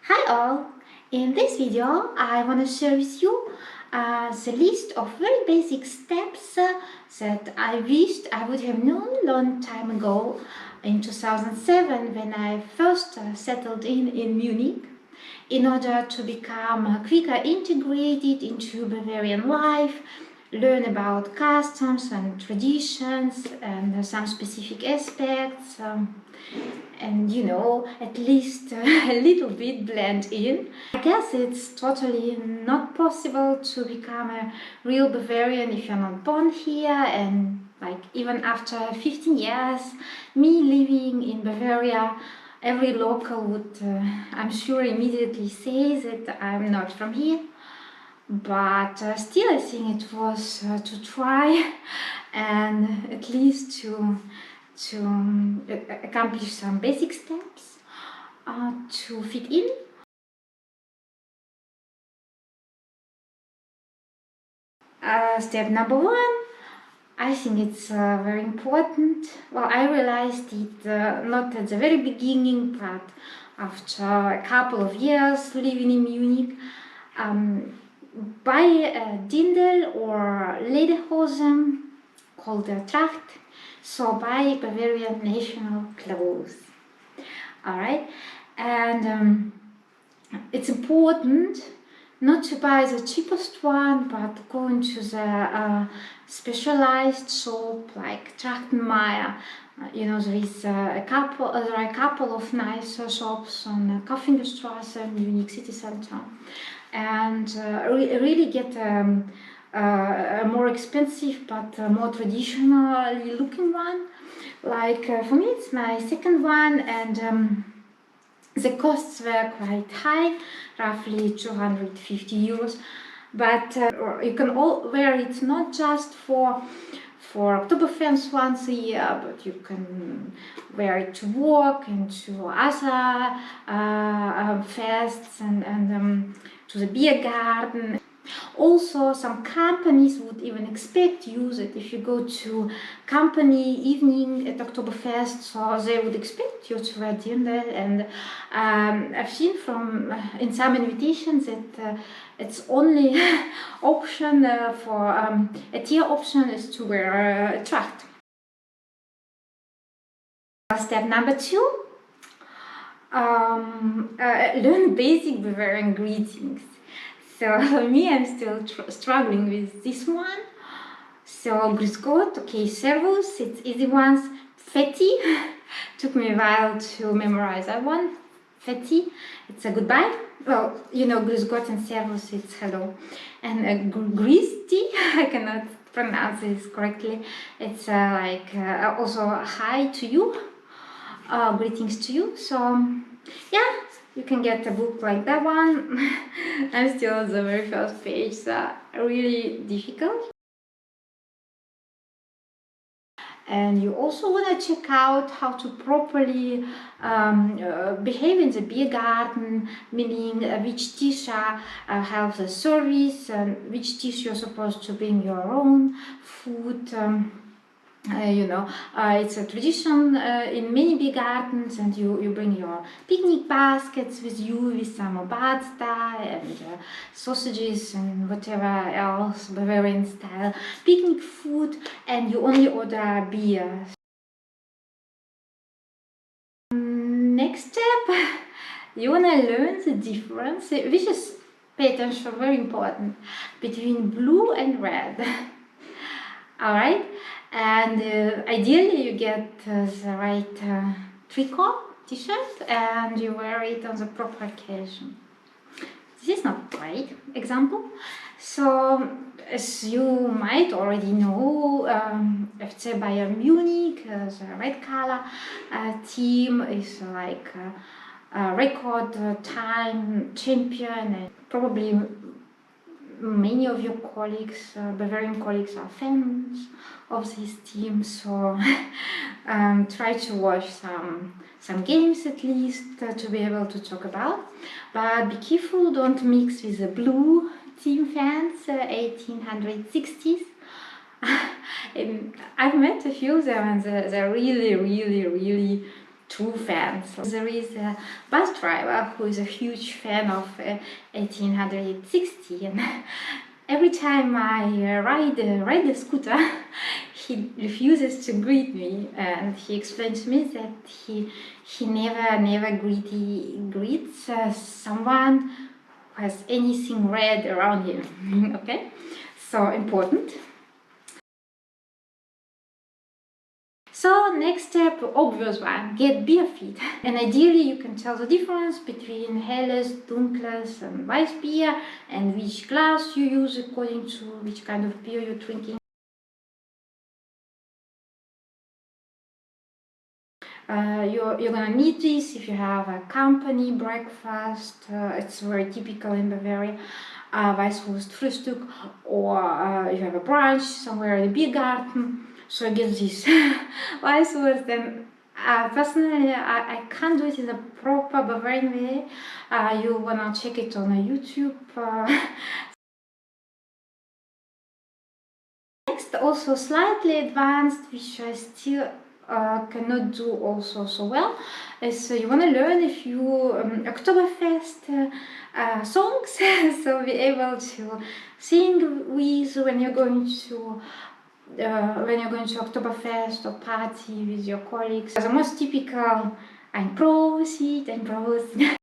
Hi all! In this video I want to share with you the list of very basic steps that I wished I would have known a long time ago in 2007 when I first settled in Munich in order to become quicker integrated into Bavarian life, learn about customs and traditions and some specific aspects. And at least a little bit blend in. I guess it's totally not possible to become a real Bavarian if you're not born here, and like even after 15 years me living in Bavaria, every local would I'm sure immediately say that I'm not from here. But still I think it was to try and at least to accomplish some basic steps to fit in. Step number one, I think it's very important. Well, I realized it not at the very beginning, but after a couple of years living in Munich. Buy a Dindel or lederhosen called a Tracht, so buy Bavarian national clothes. Alright, and it's important not to buy the cheapest one, but go into the specialized shop like Trachtenmeier. There are a couple of nice shops on Kaffingerstrasse in Munich city center, and really get a more expensive but more traditionally looking one. Like for me, it's my second one, and the costs were quite high, roughly 250 euros. But you can all wear it not just for Oktoberfest once a year, but you can wear it to work and to other fests and to the beer garden. Also, some companies would even expect you that if you go to company evening at Oktoberfest, so they would expect you to wear dirndl. And I've seen from in some invitations that it's only option for a tier option is to wear a tracht. Step number two, learn basic Bavarian greetings. So for me, I'm still struggling with this one. So Grüß Gott, okay, Servus, it's easy ones. Fetti, took me a while to memorize that one. Fetti, it's a goodbye. Well, Grüß Gott and Servus, it's hello. And Grüß I cannot pronounce this correctly. It's also hi to you, greetings to you. So yeah, you can get a book like that one. I'm still on the very first page, so really difficult. And you also want to check out how to properly behave in the beer garden, meaning which dish have the service, and which dish you're supposed to bring your own food. It's a tradition in many big gardens, and you bring your picnic baskets with you with some obadsta and sausages and whatever else Bavarian style picnic food, and you only order beer. Next step, you want to learn the difference, which is, pay attention, very important, between blue and red. Alright, and ideally you get the right tricot t-shirt and you wear it on the proper occasion. This is not great example. So as you might already know, FC Bayern Munich, the red color team is like a record time champion, and probably many of your colleagues, Bavarian colleagues, are fans of this team, so try to watch some games at least to be able to talk about. But be careful, don't mix with the blue team fans, 1860s. I've met a few of them, and they're really, really, really two fans. There is a bus driver who is a huge fan of 1860, and every time I ride the scooter, he refuses to greet me, and he explains to me that he never greets someone who has anything red around him. Okay, so important. So next step, obvious one, get beer feet. And ideally you can tell the difference between helles, dunkles and weiss beer, and which glass you use according to which kind of beer you're drinking. You're gonna need this if you have a company breakfast. It's very typical in Bavaria. Weisswurst Frühstück, or you have a brunch somewhere in the beer garden. So I get this Weisswurst, and personally I can't do it in a proper Bavarian way. You wanna check it on YouTube. Next, also slightly advanced, which I still cannot do also so well, is you want to learn a few Oktoberfest songs, so be able to sing with when you're going to Oktoberfest or party with your colleagues. The most typical, ein Prosit, ein Prosit.